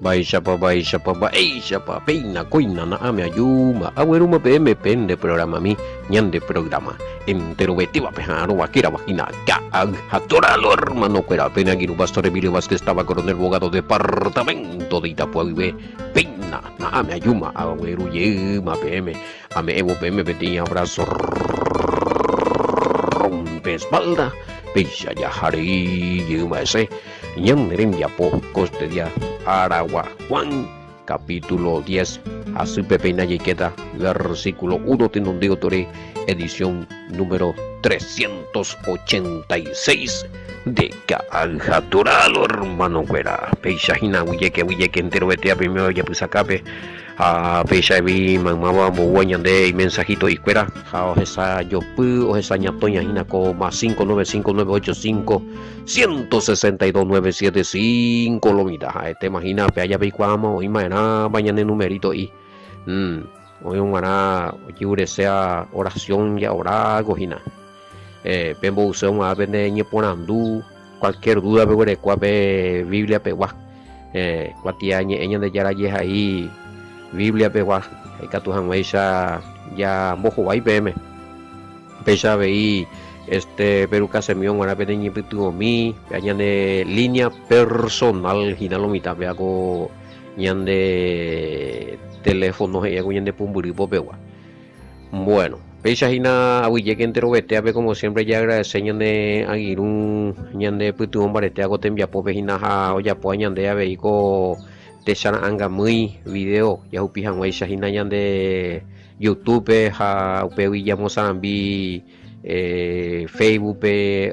Baisha pa peina coina na ame ayuma aweruma PM pende programa mi ñande programa entero betiva pejaro vaquera vagina ka hatoralo hermano cuera pena giru pastor Emilio Vázquez estaba coronel abogado departamento de Itapuague peina na ame ayuma aweru yema PM ame evo PM petía abrazo rompe espalda Peisha ya hari yuma ese ñanderen ya pocos de día Aragua Juan capítulo 10 Así Pepeina Yequeta versículo 1 Tinundio Tore edición número 386 de Caljaturalo hermano güera Peisha hina huyeke entero betea primero ya pues acabe a Peisha vi mamá bueña de mensajito y cuera a esa yo pu o esa ñatoña hina coma 595985 162.975 lo mira te imagina pe allá ve cuamo y mañana mañana numerito y hoy un ana yure sea oración ya ora gojina pembo usamos a vender ni ponandu cualquier duda pe cuape Biblia pe gua cuatia ella de yara ye ahí Biblia pe gua hay que tu hanweisha ya mojo vai pm pesa veí peruca semión una pequeña pitu mi de línea personal ginalomita me hago de teléfono y hago de pumburipo pewa bueno pesa hina aguille que entero vete a ver como siempre ya agradeceñan de aguirun de pitu barete hago tembia pope hina ha o ya po de a veico te sana anga muy video ya upijan weisha hina de YouTube ha upewi ya mosambi Facebook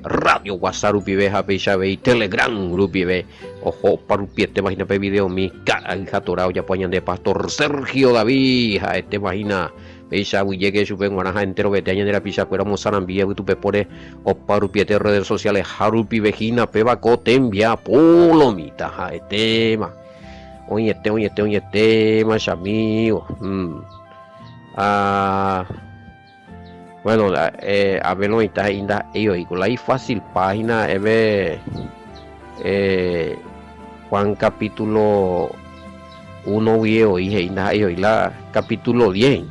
radio WhatsApp rupibe hape Telegram rupibe ojo parupiete imagina pe video mi jatorao ya poñan de pastor Sergio David a imagina peisa llegue supe guanaja entero vete año de la pisa fuera mozarambi tu pe pone o parupiete redes sociales harupi vejina peba cotembia polomita a tema oye más amigo bueno, a ver no está ainda ellos y con la fácil página Juan capítulo 1 viejo y ainda ellos y la capítulo 10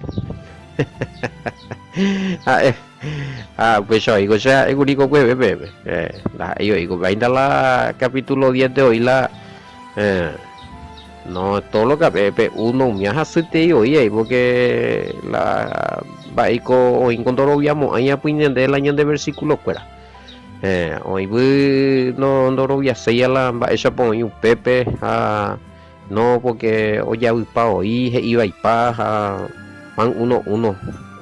pues yo digo sea el único que bebe ellos digo ainda la capítulo 10 de hoy la no todo lo que pepe uno me hace te oye porque la baico o encontró viamos ahí apuñan de la de versículo fuera hoy no lo voy a hacer la esa pon un pepe no porque hoy ya pa hoy iba y pa Juan 1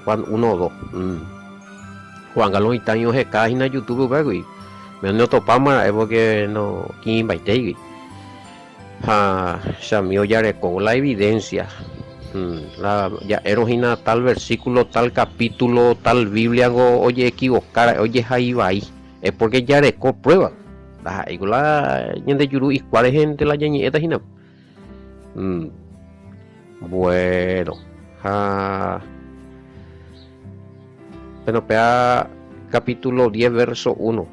Juan 1 2 Juan Galón y Taño se cae en YouTube güey me no topamos porque no quién va y Samio ya recogó la evidencia ya erogina tal versículo tal capítulo tal Biblia oye equivocar oye ahí va ahí es porque ya recogó prueba la gente yuru y cuál es gente la ñeñeta hina bueno pero pea capítulo 10 verso 1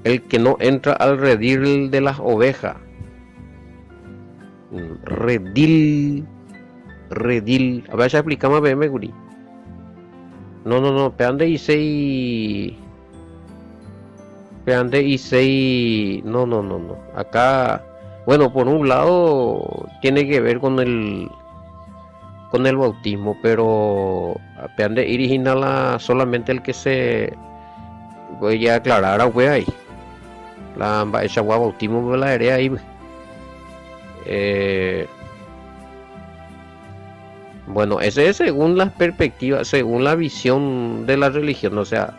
el que no entra al redil de las ovejas. Redil. A ver, ya explicamos a ver, guri. No, peande y sei. No. Acá, bueno, por un lado tiene que ver con el bautismo, pero peande original solamente el que se voy a aclarar a ahí. La esa bautismo la área ahí bueno ese es según las perspectivas según la visión de la religión o sea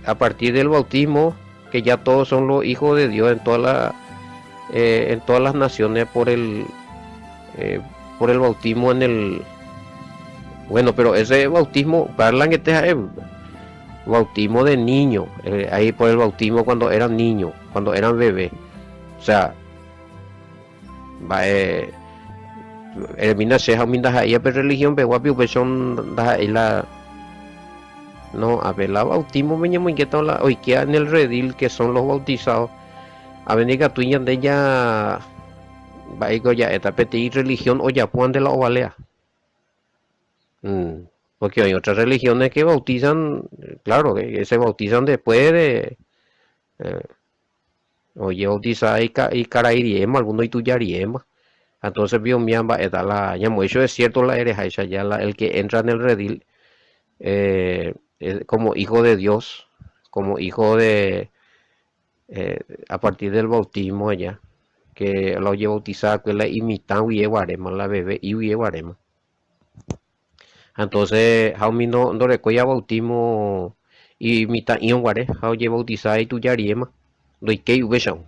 a partir del bautismo que ya todos son los hijos de Dios en todas las naciones por el bautismo en el bueno pero ese bautismo parlan que te bautismo de niño ahí por el bautismo cuando eran niños cuando eran bebés o sea mina seja minda ahí a religión pe guapi son la no a ver la bautismo me llamo inquieta la hoy que en el redil que son los bautizados a venir a tu de ya va ya esta peti religión o ya puan de la ovalea. Porque hay otras religiones que bautizan, claro, que se bautizan después de eh, oye bautiza y carairiema, alguno y tuyariema. Entonces vio miamba esta la llamo eso es cierto la eres ya el que entra en el redil como hijo de Dios, como hijo de a partir del bautismo allá, que lo oye bautizar que la imitan y llevaremos la bebé y llevaremos. Entonces, Jaumi no recuerda bautismo y imita y un guare, oye bautizar y tu yariema, lo que ubesham.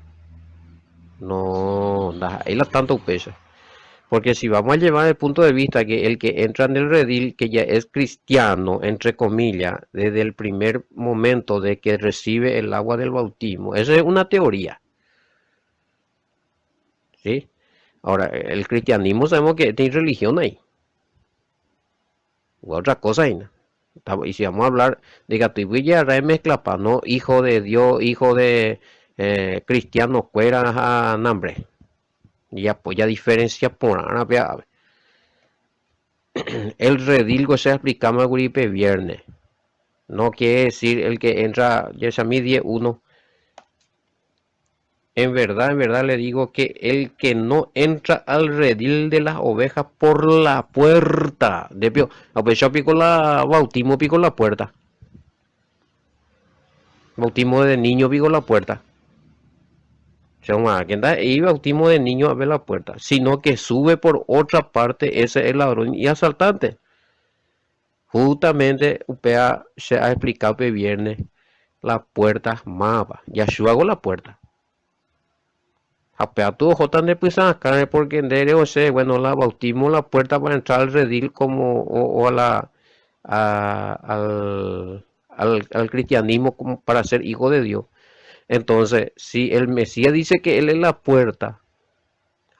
No, ahí la tanto pesa. Porque si vamos a llevar el punto de vista que el que entra en el redil, que ya es cristiano, entre comillas, desde el primer momento de que recibe el agua del bautismo, esa es una teoría. ¿Sí? Ahora, el cristianismo sabemos que tiene religión ahí. O otra cosa ahí, ¿no? Y si vamos a hablar de Gatibilla, mezcla para no hijo de Dios, hijo de cristiano, fuera a nombre. Y apoya diferencia por ahora. El redilgo se explicamos el gripe viernes. No quiere decir el que entra, ya es a mí 10-1. En verdad le digo que el que no entra al redil de las ovejas por la puerta. De pio, yo pico la bautismo, pico la puerta. Bautismo de niño, pico la puerta. Y bautismo de niño a ver la puerta. Sino que sube por otra parte, ese es el ladrón y asaltante. Justamente UPA se ha explicado que viernes la puerta mapa. Yahshua hago la puerta. Apea tu jotan de pisan carne porque en o sea, bueno, la bautismo la puerta para entrar al redil como o a la al cristianismo como para ser hijo de Dios. Entonces, si el Mesías dice que él es la puerta,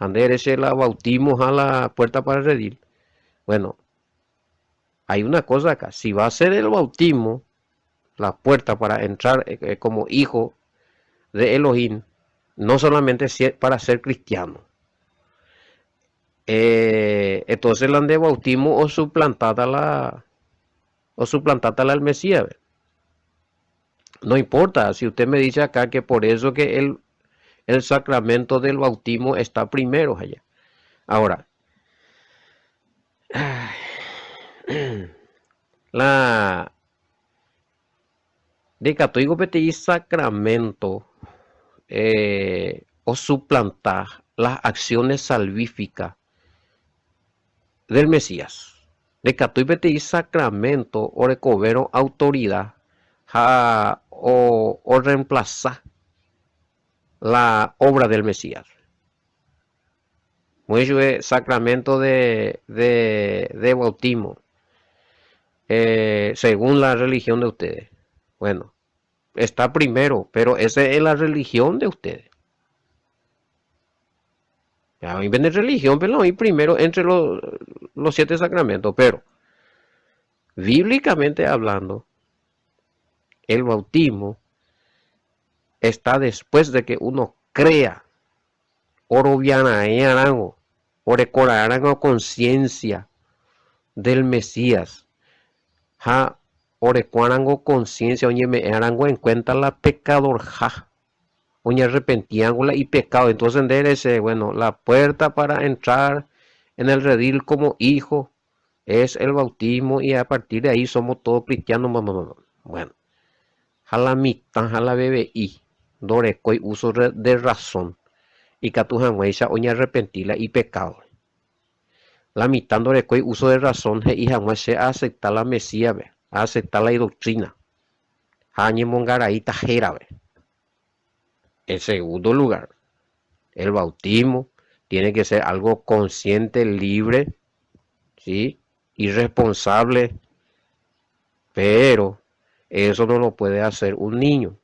Ander ese la bautismo a la puerta para el redil. Bueno, hay una cosa acá, si va a ser el bautismo la puerta para entrar como hijo de Elohim, no solamente para ser cristiano. Entonces la de bautismo o suplantada la al Mesías. No importa, si usted me dice acá que por eso que el sacramento del bautismo está primero allá. Ahora, la de católico petí sacramento o suplantar las acciones salvíficas del Mesías. De católico petí sacramento o recobero autoridad o reemplazar la obra del Mesías. Mucho es sacramento de bautismo, según la religión de ustedes. Bueno, está primero, pero esa es la religión de ustedes. A mí viene religión, pero no, y primero entre los 7 sacramentos, pero bíblicamente hablando, el bautismo está después de que uno crea oro viana y arango, ore arango conciencia del Mesías, ja ore arango conciencia, oye me arango en cuenta la pecador, ja, oye arrepentiándola y pecado, entonces ese, bueno, la puerta para entrar en el redil como hijo es el bautismo y a partir de ahí somos todos cristianos, bueno, jala mitad, jala bebé y dorecoy uso de razón y catujan huecha oña arrepentila y pecado. La mitad dorecoy uso de razón y jamás se acepta la mesía, aceptar la doctrina. Jañe mongaraíta jera. En segundo lugar, el bautismo tiene que ser algo consciente, libre, ¿sí? Irresponsable, pero eso no lo puede hacer un niño,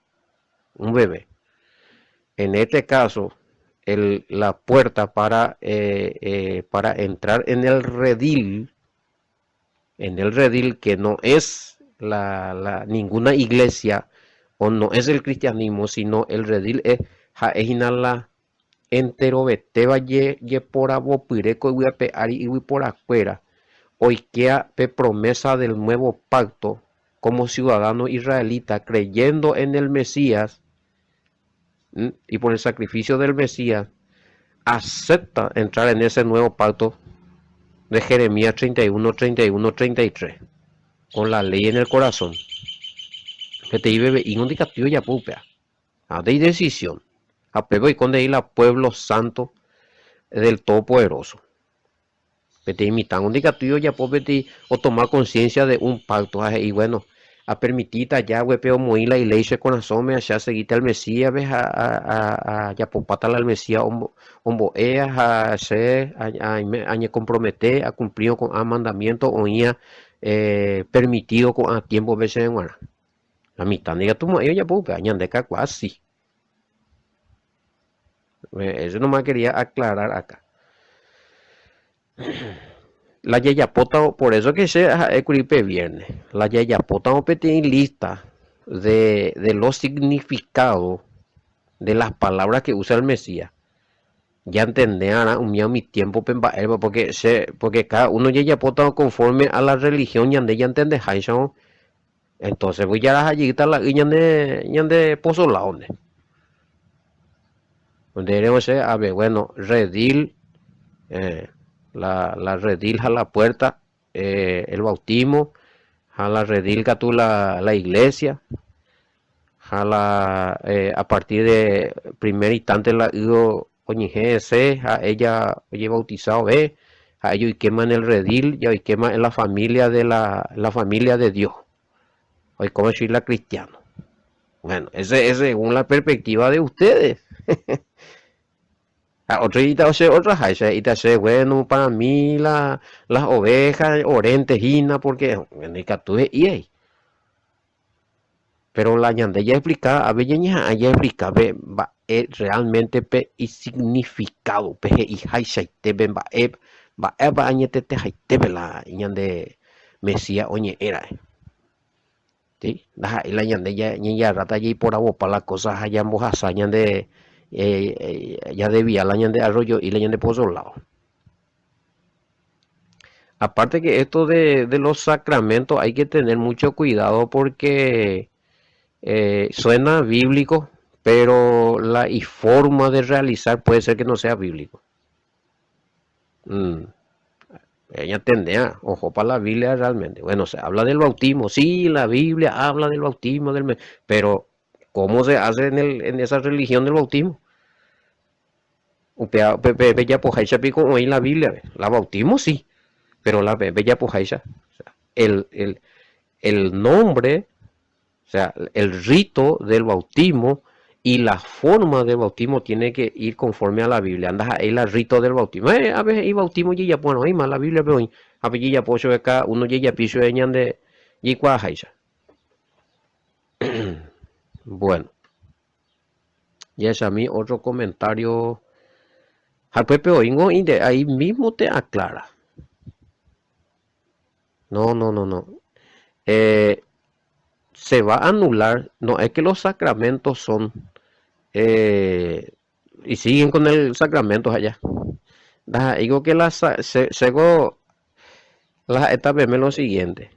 un bebé. En este caso, la puerta para entrar en el redil que no es ninguna iglesia o no es el cristianismo, sino el redil es ha'éhina enterovetéva jepóra vopyréko yvy'ape ári yvyporakuéra oikea pe promesa del nuevo pacto como ciudadano israelita creyendo en el Mesías y por el sacrificio del Mesías acepta entrar en ese nuevo pacto de Jeremías 31, 31, 33 con la ley en el corazón que te iba y un indicativo ya pupea de decisión apego y conde ir a pueblo santo del Todopoderoso te imitan un indicativo ya puede o tomar conciencia de un pacto y bueno a permitir ya huepeo muy la iglesia corazón me allá seguite al Mesías ves a ya popata al Mesías omboeas a hacer a comprometer a cumplir con el mandamiento o ya permitido con a tiempo veces en guarda la mitad de tu ellos ya puede añadir casi eso nomás quería aclarar acá. La yayapota, por eso que se escribe viernes, la yayapota no tiene lista de los significados de las palabras que usa el Mesías. Ya entenderán un mi tiempo porque cada uno yayapota conforme a la religión ya entiende entonces voy a allí está la de pozo la donde debemos ser a ver bueno redil la redil a la puerta el bautismo a la redil que tú la iglesia a partir de primer instante la ido oñije a ella oye bautizado a ellos y queman el redil y quema en la familia de la familia de Dios hoy como decir la cristiano bueno ese es según la perspectiva de ustedes. Otra bueno para mí las ovejas orentejina porque en el catúe y ahí pero la ñande ya explica a ver ya explica va realmente pe y significado pe y haisha te ven va añete te haite la ñande Mesías oñe era sí la ñande ya rata y por agua para las cosas allá en Bojasa ñande ya debía la ñande arroyo y la ñande pozo lado. Aparte que esto de los sacramentos hay que tener mucho cuidado porque suena bíblico, pero la y forma de realizar puede ser que no sea bíblico. Ella tendría, ojo para la Biblia realmente. Bueno, se habla del bautismo, sí, la Biblia habla del bautismo, pero ¿cómo se hace en esa religión del bautismo? Ya pojaisa pico hoy en la Biblia, la bautismo sí, pero la bella pojaisa, el nombre, o sea, el rito del bautismo y la forma del bautismo tiene que ir conforme a la Biblia. Andas ahí el rito del bautismo. A ver, y bautismo y ya bueno, ahí más la Biblia pero a ver ya pocho acá uno ya piso de ñande y cuajaisa. Bueno, ya es a mí otro comentario. Al Pepe Oingo y de ahí mismo te aclara. No. Se va a anular, no es que los sacramentos son y siguen con el sacramento allá. Digo que las etapas lo siguiente.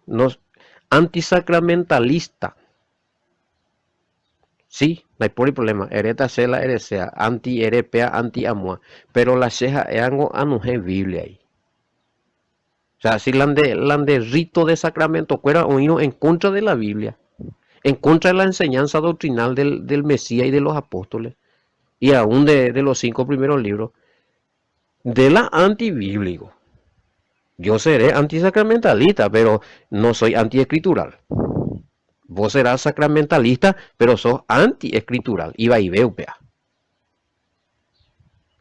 Nos antisacramentalista. Sí, no hay problema. Hereta se la heresea, anti-erepea, anti-amua. Pero la ceja es algo anuje Biblia ahí. O sea, si la de rito de sacramento fuera oído en contra de la Biblia, en contra de la enseñanza doctrinal del Mesías y de los apóstoles, y aún de los 5 primeros libros, de la antibíblico. Yo seré antisacramentalista, pero no soy antiescritural. Vos serás sacramentalista, pero sos antiescritural. Iba y veo, pea.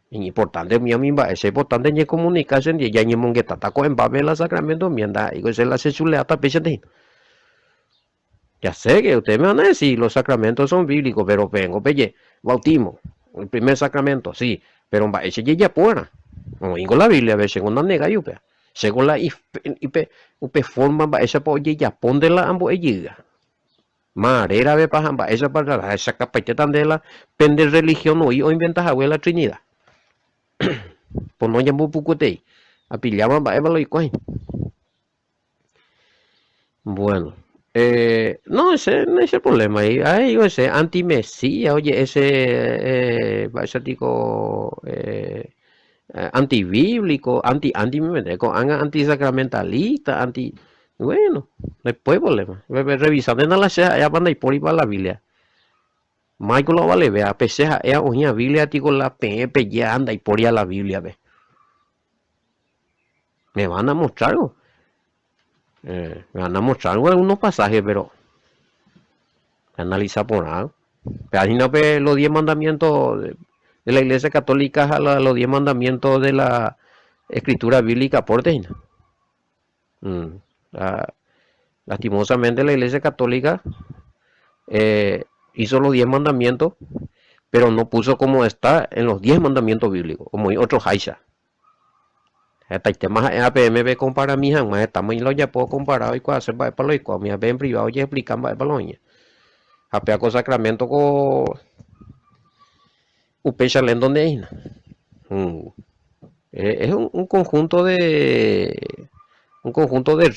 Importante mi amiga es importante ni comunicación y ya ni mongueta taco en babela sacramento mienda y se la se chuleata pechete. Ya sé que ustedes me van a decir los sacramentos son bíblicos, pero vengo pelle bautismo, el primer sacramento, sí, pero va ese ya puera. No vengo la Biblia a ver según la nega yo pea. Según la ipe forma va esa po ya pondela ambos ella. Marera ve pajamba, esa para esa capete tan de la pende religión hoy o inventas abuela Trinidad. Pues no llamó pucutei. Apillaban va lo y coin. Bueno, no, ese no es el problema. Ahí ese anti-mesía, oye, ese tipo antibíblico, antisacramentalista, bueno, después problema. Revisando en la sea, ya van a ir por ahí para la Biblia. Michael lo vale, vea, peseja, ea, oña Biblia, tico la pepe, ya anda y por ahí a la Biblia, ve. Me van a mostrar algo. Me van a mostrar algunos pasajes, pero analiza por algo. Página ve los 10 mandamientos de la Iglesia Católica a los 10 mandamientos de la Escritura Bíblica por Deina. Lastimosamente la Iglesia Católica hizo los 10 mandamientos, pero no puso como está en los 10 mandamientos bíblicos, como hay otros Haisha. Hasta el tema APMB compara mi jamás estamos en lo ya puedo comparar y hacer para lo y mi en privado ya explican para lo ña. Apea con sacramento con upecha len donde hay. Es un conjunto de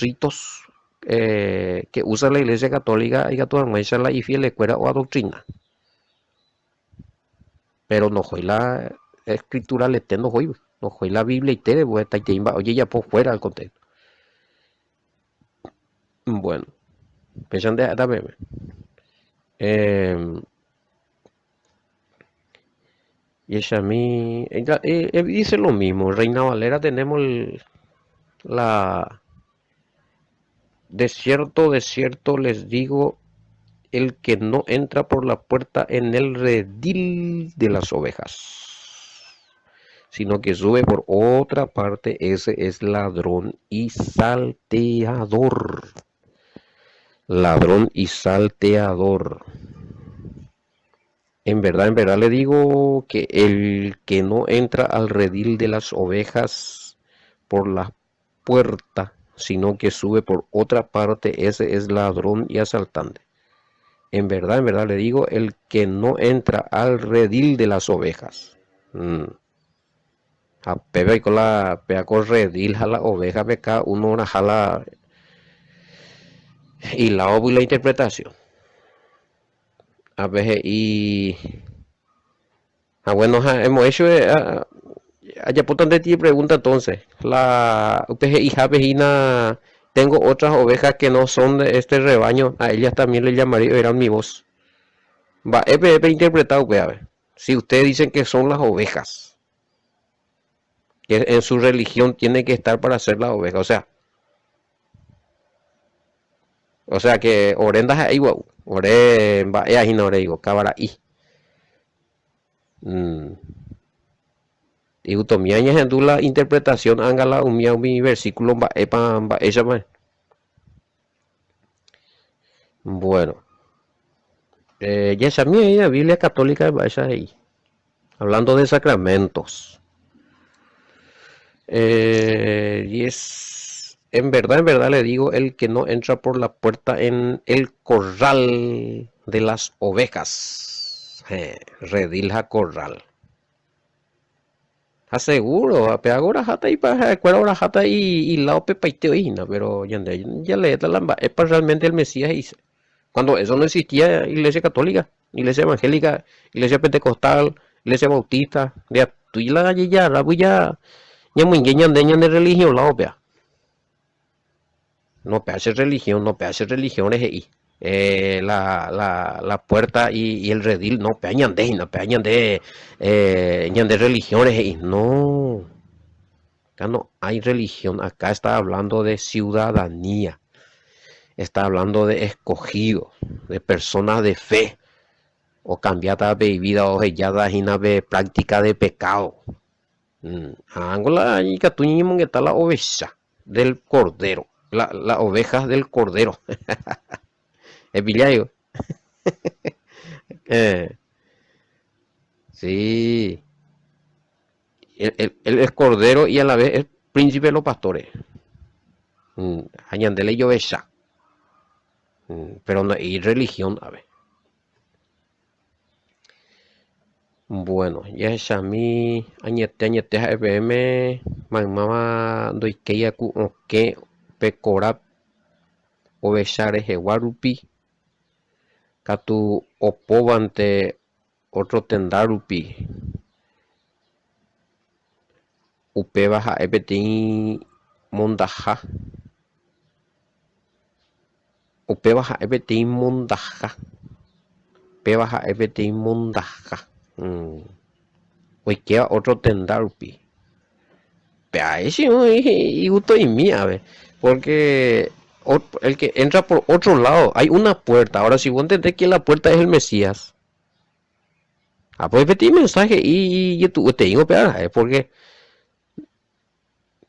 ritos que usa la Iglesia Católica y actualmente la y fiel escuela o doctrina. Pero no fue la escritura le no fue la Biblia y te oye ya por fuera del contexto. Bueno, pensan de también. Y ella a mí dice lo mismo. Reina Valera tenemos de cierto les digo, el que no entra por la puerta en el redil de las ovejas, sino que sube por otra parte, ese es ladrón y salteador. Ladrón y salteador. En verdad le digo que el que no entra al redil de las ovejas por la puerta, sino que sube por otra parte, ese es ladrón y asaltante. En verdad le digo, el que no entra al redil de las ovejas. A pega y con la pega con redil a la oveja, peca uno una jala y la obra y la interpretación. A veces y bueno, hemos hecho allá por donde ti pregunta entonces la UPG hija vecina. Tengo otras ovejas que no son de este rebaño, a ellas también le llamaré, eran mi voz. Va, interpretado, pues, a ver. Si ustedes dicen que son las ovejas, que en su religión tiene que estar para ser las ovejas, o sea que orendas ahí, wow, oren, va, ahí no digo, cabara y. Y utomiaña en la interpretación, ángala, mi versículo, va, ella, man. Bueno. Ya esa la Biblia católica esa ahí. Hablando de sacramentos. Y es en verdad le digo, el que no entra por la puerta en el corral de las ovejas. Redilja corral. Aseguro, ahora jata y para ahora jata y la pepa y teoína, pero ya le da la es para realmente el Mesías dice. Cuando eso no existía, iglesia católica, iglesia evangélica, iglesia pentecostal, iglesia bautista, de tuila ya la bulla ya muy de religión la opea. No hace religión es ahí. La puerta y el redil no peñan de religiones ahí. No. Acá no hay religión, acá está hablando de ciudadanía. Está hablando de escogidos, de personas de fe, o cambiada de vida o hellada de práctica de pecado. Angola y catuñimos que está la oveja del cordero, la oveja del cordero. Es Villayo. Sí. Él es cordero y a la vez es príncipe de los pastores. Añandele y oveja. Pero no hay religión, a ver. Bueno, ya es a mí, añete a EPM, mamá doy que ya ku o que pecora o besar eje guarupi, catu opovante otro tendarupi, upe baja epetín mondaja, upe baja epetín mondaja, pe baja epetín mondaja. Hoy queda otro tendarupi. Pero ahí sí, y gusto y mía, a ver, porque el que entra por otro lado, hay una puerta. Ahora, si vos entendés que la puerta es el Mesías, pues metí mensaje y tú te digo, porque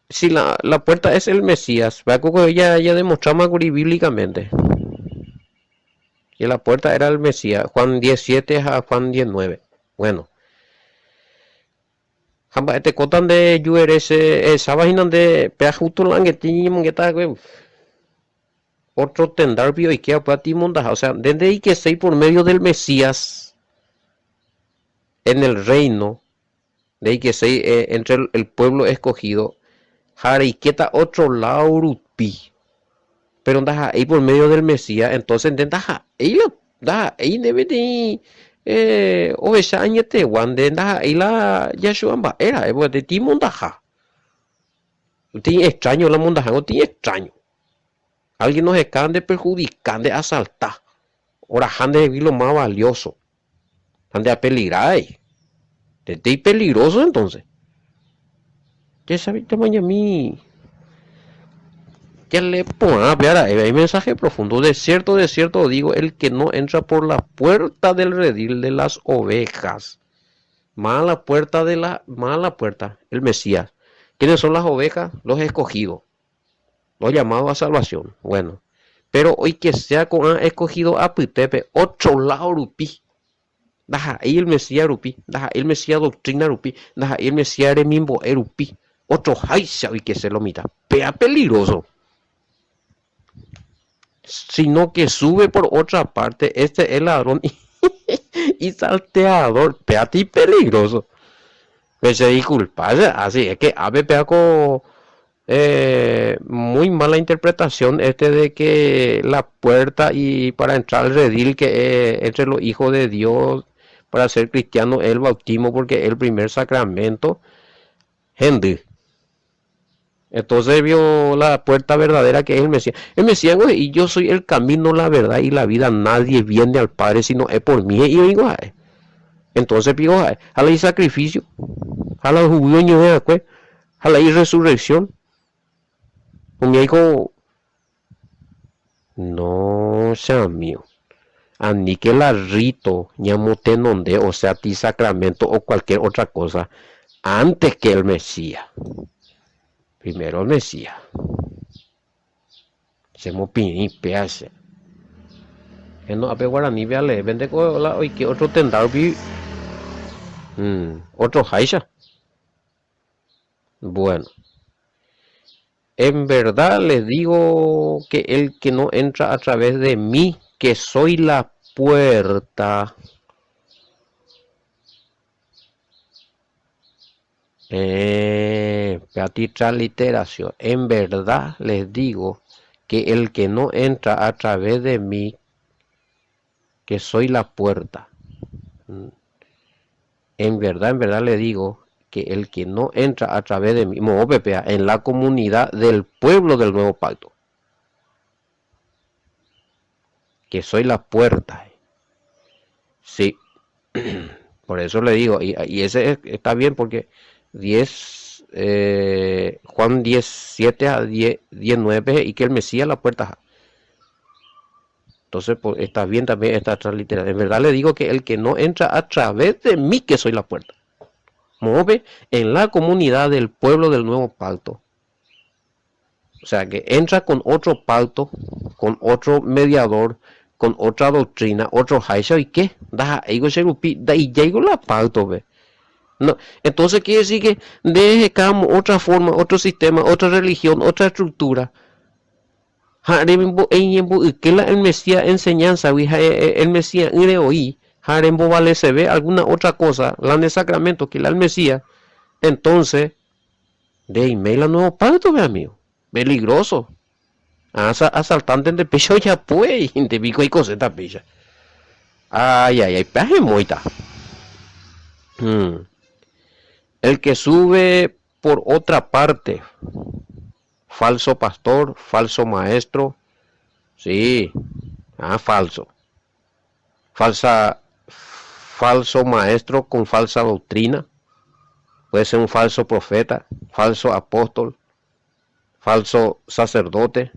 si la puerta es el Mesías, ya demostramos bíblicamente que la puerta era el Mesías, Juan 17 a Juan 19. Bueno, te cotan de esa página de peajuto languetín, otro tendar bio y que para ti montaja, o sea, desde ahí que sei por medio del Mesías en el reino, de ahí que sei entre el pueblo escogido, Jariqueta otro lado rupi, pero andas ahí por medio del Mesías, entonces intenta ahí lo da ahí debe de o añete guande da ahí la Yeshua era de ti montaja. Tiene extraño la montaja, no tiene extraño. Alguien nos escaban de perjudicar, de asaltar. Ahora han de vivir lo más valioso. Han de apeligrar. De peligroso entonces. Ya sabes, tamaño a mí. Ya le pongo, verá, hay mensaje profundo. De cierto digo, el que no entra por la puerta del redil de las ovejas. Mala puerta, el Mesías. ¿Quiénes son las ovejas? Los escogidos. Los llamados a salvación. Bueno. Pero hoy que sea con escogido a Pitepe, otro lado rupi. Daja ahí el Mesías rupi. Daja el Mesías doctrina rupi. Daja el Mesías remimbo rupi. Otro jaisa hoy que se lo mita. Pea peligroso. Sino que sube por otra parte. Este es el ladrón y salteador. Pea ti peligroso. Pues se disculpa. Así es que ave pea con muy mala interpretación de que la puerta y para entrar al redil que entre los hijos de Dios para ser cristiano el bautismo porque el primer sacramento gente entonces vio la puerta verdadera que es el Mesías y yo soy el camino la verdad y la vida, nadie viene al Padre sino es por mí y yo digo entonces digo a la sacrificio a la juventud a la resurrección. Mi hijo, no sea mío. Ani que la rito, ñamote nonde, o sea, ti sacramento o cualquier otra cosa, antes que el Mesías. Primero el Mesías. Se mo pini pease. Que no ape guaraní veale, vende con la hoy que otro tendar vi. Otro jaisa. Bueno. En verdad les digo que el que no entra a través de mí, que soy la puerta. Literación. En verdad les digo que el que no entra a través de mí, que soy la puerta. En verdad les digo que el que no entra a través de mí, en la comunidad del pueblo del nuevo pacto, que soy la puerta. Sí, por eso le digo, y ese está bien porque 10, Juan 17 a 19 y que el Mesías la puerta. Entonces, pues, está bien también esta transliteración. En verdad le digo que el que no entra a través de mí, que soy la puerta. Mueve en la comunidad del pueblo del nuevo pacto. O sea, que entra con otro pacto, con otro mediador, con otra doctrina, otro jaisa y qué. Da y llegó la pacto, ve. No, entonces quiere decir que deje otra forma, otro sistema, otra religión, otra estructura. Harembo enyembo ukela el Mesías enseñanza, el Mesías ire oí, harembo vale se ve alguna otra cosa, la de sacramento que la el Mesías, entonces, de email a nuevo pacto, mi amigo, peligroso. Asaltante de pecho ya pues, de pico y coseta pecha. Ay, peje moita. El que sube por otra parte, falso pastor, falso maestro, sí, falso. Falso maestro con falsa doctrina, puede ser un falso profeta, falso apóstol, falso sacerdote,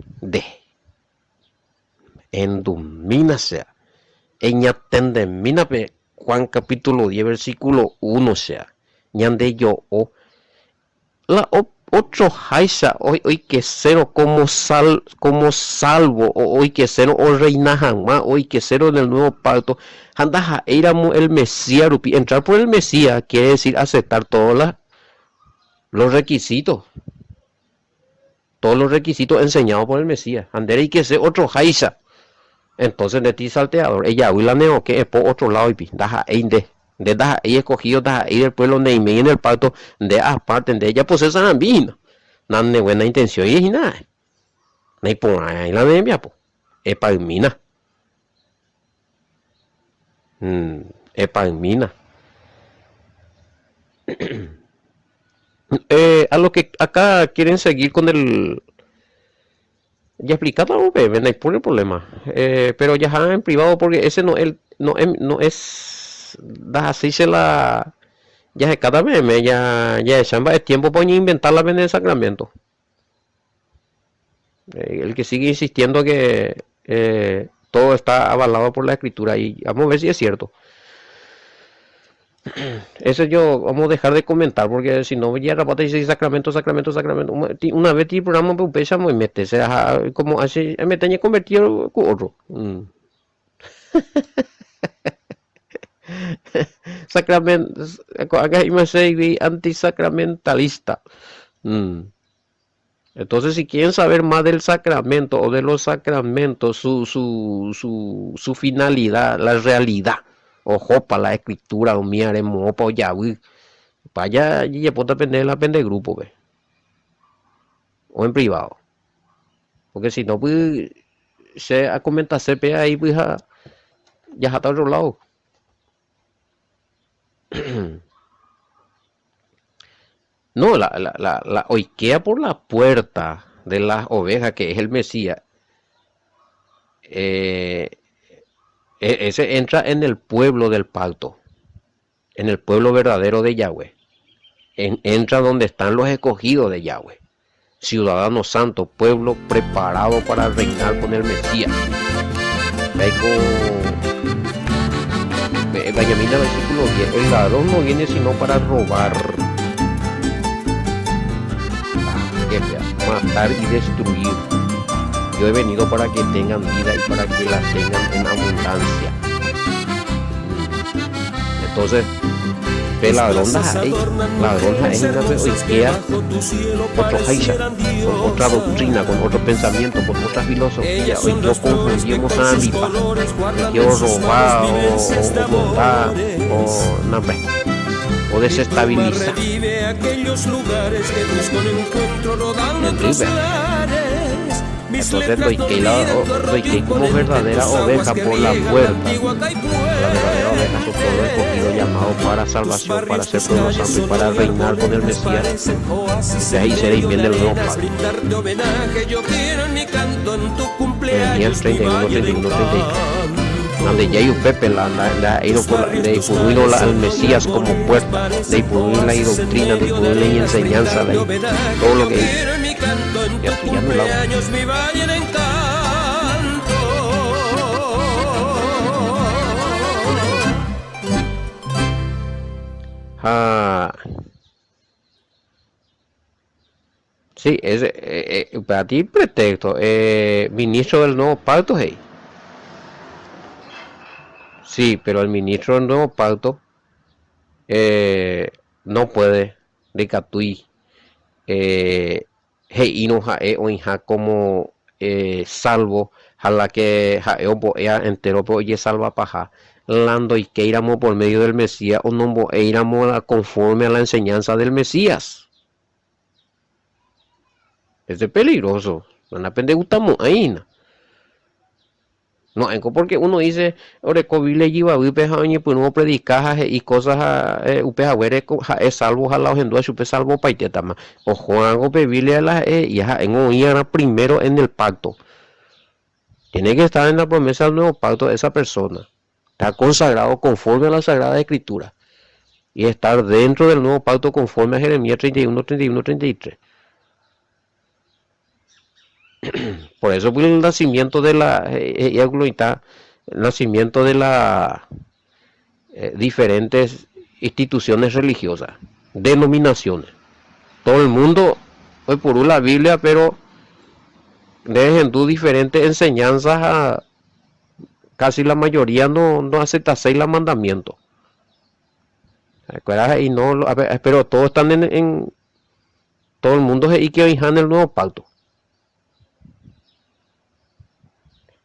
endumina sea, eñatendemina Juan capítulo 10 versículo 1 sea, ñande yo o la otro haisha hoy que cero como salvo hoy que cero o reina jamás hoy que cero en el nuevo pacto anda éramos el Mesías entrar por el Mesías quiere decir aceptar todos los requisitos enseñados por el Mesías andar y que ser otro haisha entonces de ti salteador ella huila neo que es por otro lado y daja einde de das ahí escogido das ahí del pueblo de Ime en el pacto de aparte de ella pues esa vino nan de buena intención y nada no hay por ahí la de envia pues epalmina epalmina a lo que acá quieren seguir con el ya explicado no hay por el problema pero ya en privado porque ese no es así se la ya se cada vez ya chamba es tiempo para inventar la venda del sacramento el que sigue insistiendo que todo está avalado por la escritura y vamos a ver si es cierto eso yo vamos a dejar de comentar porque si no ya rapata dice sacramento una vez el programa me pesa muy meterse como así me tenía convertido con otro sacramento acá hay antisacramentalista entonces si quieren saber más del sacramento o de los sacramentos su finalidad la realidad ojo para la escritura o miaremos para ya vaya y puede depender de la pende grupo ve o en privado porque si no pues se a comentar CP ahí pues ya está otro lado no la oikea por la puerta de las ovejas que es el Mesías ese entra en el pueblo del pacto en el pueblo verdadero de Yahweh entra donde están los escogidos de Yahweh ciudadano santo pueblo preparado para reinar con el Mesías Benjamín versículo 10 el ladrón no viene sino para robar matar y destruir yo he venido para que tengan vida y para que la tengan en abundancia entonces ladrona es una oikea otro haisha con otra doctrina con otro pensamiento con otra filosofía hoy no confundimos a Alipa quiero robar o montar o no hombre o desestabilizar entonces doy que como verdadera oveja por la puerta la verdadera oveja son todo escogido llamado para salvación para ser pueblo santo y para reinar con el Mesías de ahí seréis bien del nuevo pacto Jeremías 31 donde ya hay un Pepe de Ipurruino al Mesías como puerta de Ipurruino la doctrina de Ipurruino la enseñanza de todo lo que hay y aquí ya no la sí, para ti pretexto ministro del nuevo pacto hey. Sí, pero el ministro del nuevo pacto no puede de catui hey inoja o inja como salvo a la que ea entero pero oye salva paja lando y que éramos por medio del Mesías o no éramos conforme a la enseñanza del Mesías. Es peligroso. No depende gustamos ahí. No, porque uno dice, ore covile lleva upe jañe pues no predicar y cosas upe jawere es salvo jalao en chupe salvo paite tama. O Juan pebile a la y en oían primero en el pacto. Tiene que estar en la promesa del nuevo pacto de esa persona. Está consagrado conforme a la Sagrada Escritura. Y estar dentro del nuevo pacto conforme a Jeremías 31, 31, 33. Por eso pues, el nacimiento de la diferentes instituciones religiosas, denominaciones. Todo el mundo hoy por la Biblia, pero dejen tus diferentes enseñanzas a casi la mayoría no acepta seis los mandamientos. Y no, pero todos están en todo el mundo y que en el nuevo pacto.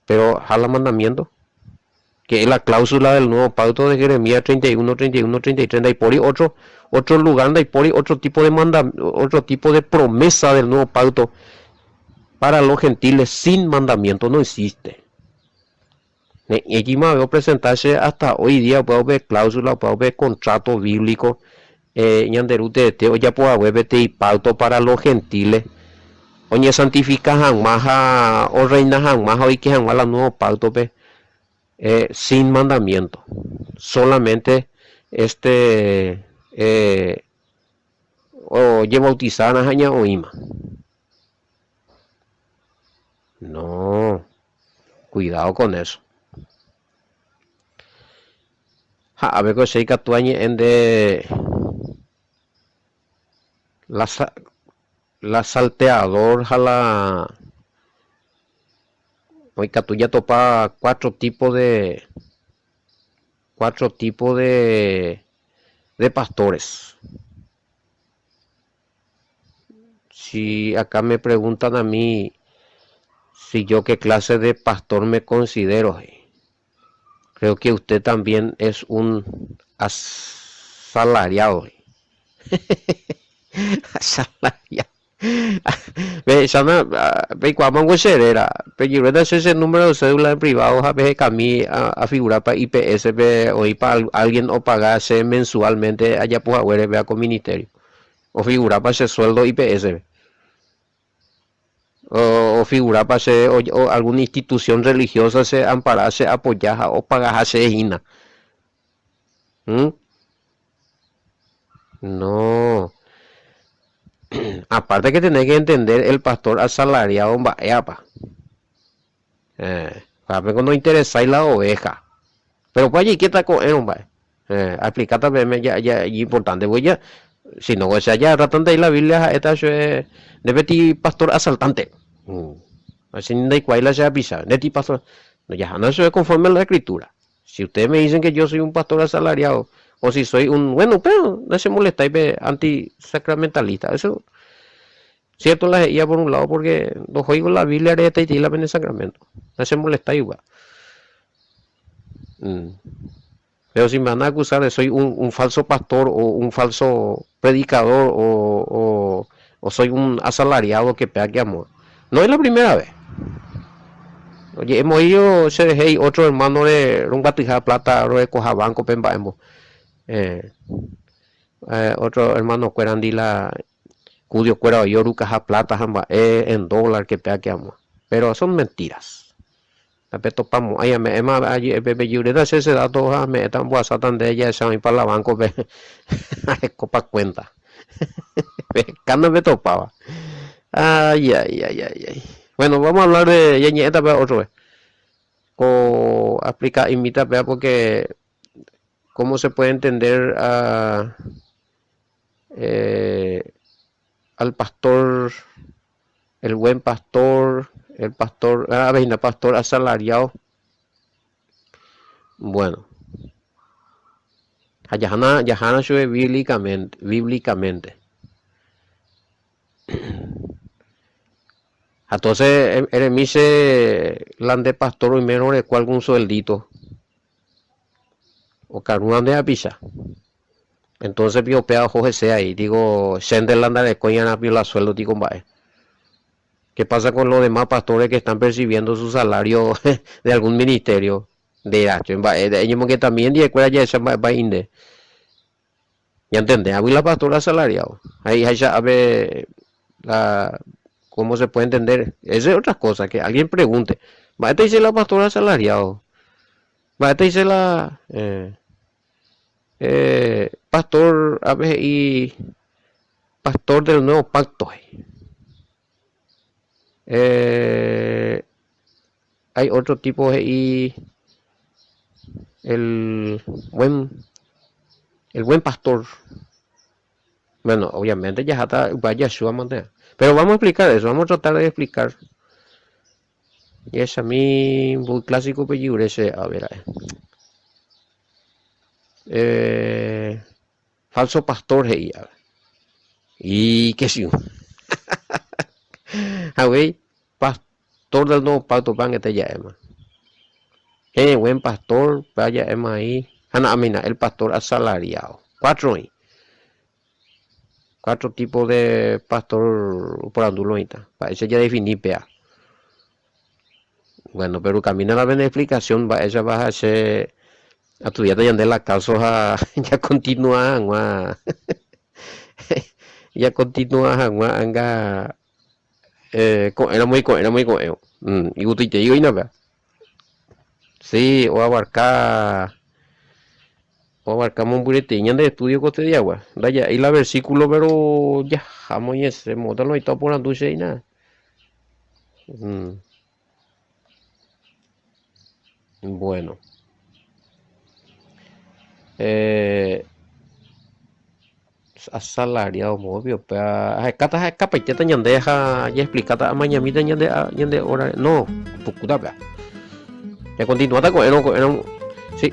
Pero jala mandamiento, que es la cláusula del nuevo pacto de Jeremías 31, 31, 33, y por otro lugar, y por otro tipo de otro tipo de promesa del nuevo pacto para los gentiles sin mandamiento no existe. Y me veo presentarse hasta hoy día, puedo ver cláusula, puedo ver contrato bíblico, ñanderute o ya puedo ver y pacto para los gentiles. Oye, santifica jamás o reina jamás hoy que jamás la nuevo pacto sin mandamiento. Solamente oye bautizar a jaña o ima. No, cuidado con eso. A ver que se catuañe en de la salteador a la hoy catuya topa cuatro tipos de pastores. Si acá me preguntan a mí si yo qué clase de pastor me considero, creo que usted también es un asalariado. Asalariado. Ve, sana, ve cuando me será, pero yo ese número de cédula en privado, a veces camí a figurar para IPS, o para alguien o pagarse mensualmente allá pues a vea con ministerio, o figurar para ese sueldo IPS, o figurar para ser o alguna institución religiosa se amparase, apoyar o pagarse INA. No. Aparte que tenés que entender el pastor asalariado en Baeapa. Cuando interesáis la oveja. Pero pues allí, ¿qué está con él, hombre? Explicar también ya importante. Voy ya, si no, o sea, ya tratan de ir la Biblia, esta es de ti pastor asaltante. Así no hay cuál sea pisa. De ti pastor. No, ya no se conforme a la escritura. Si ustedes me dicen que yo soy un pastor asalariado, o si soy un, bueno, pero no se molesta y antisacramentalista. Eso, cierto, la guía por un lado, porque los oigo la Biblia y la ven en sacramento. No se molesta igual. Pero si me van a acusar de soy un falso pastor o un falso predicador o soy un asalariado que pega que amor. No es la primera vez. Oye, hemos ido, hey, otro hermano de Rumbatija Plata, de Cojabanco, Pembaemo. Otro hermano Cuerandila, Cudio Cuera, Yorucaja Plata, en dólar que pega que amor. Pero son mentiras. Topamos, ay, allí bebe ese dato, me están WhatsApp de ella, esa para la banco, copa cuenta. Cano me topaba. Ay. Bueno, vamos a hablar de Yeñeta otra vez. Aplica, invita, porque cómo se puede entender al pastor, el buen pastor, el pastor, pastor asalariado. Bueno, Yahana sube bíblicamente. Entonces, eremice lande pastor y menos de algún sueldito. O caruan de apisa. Entonces, pio pea Jorge sea ahí. Digo, Senderlanda de coña na pio la sueldo, digo, vaya. ¿Qué pasa con los demás pastores que están percibiendo su salario de algún ministerio? De hecho, ellos que también de escuela ya se va inde. Ya entendés, a la pastora asalariado. Ahí ya sabe la, cómo se puede entender. Esa es otra cosa, que alguien pregunte. Va, te dice la pastora asalariado. Va, te dice la pastor a ver, y pastor del nuevo pacto. Hay otro tipo y el buen pastor. Bueno, obviamente ya está vaya su manera. Pero vamos a explicar eso, vamos a tratar de explicar. Y es a mí muy clásico pelliure ese, a ver, falso pastor y que sí. A ver, pastor del nuevo pacto van que te llama. Buen pastor, vaya Emma ahí. Ana, mira, el pastor asalariado. Cuatro tipos de pastor por andulonita. Parece ya definir PA. Bueno, pero camina la buena explicación, esa va a ser a tu ya de la causa ya continúa ya continúa anga era muy y usted te digo y nada. Sí, o abarcamos un buletín de estudio coste de agua. Vaya, ahí la versículo, pero ya, jamón y ese motor no está por anduche y nada. Bueno. Asalariado móvil, kata kapiteta ñande ya explicata amañamita ñande hora no pukuta vea ya continuata con era sí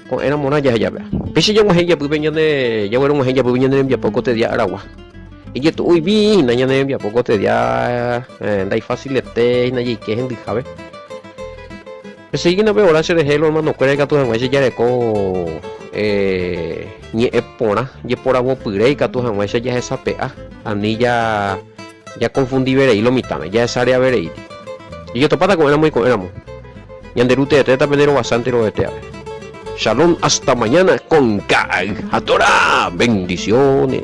con era mona ya vea pisi yo mujer ya pupe ñande ya bueno mujer ya pupe ñande ya poco te dia aragua y que uy vi na ñande ya poco te dia dai facilete na y que gente sabe pues sí que no veo la serie hello hermano cree que tú en ese ya de co ni epona y por agua puré y catu jamás ya es esa pea ani ya confundí verei lo mitame ya es área verei y yo topata con éramos y anderute te tapelero bastante lo de te shalom hasta mañana con Kai Hatora bendiciones.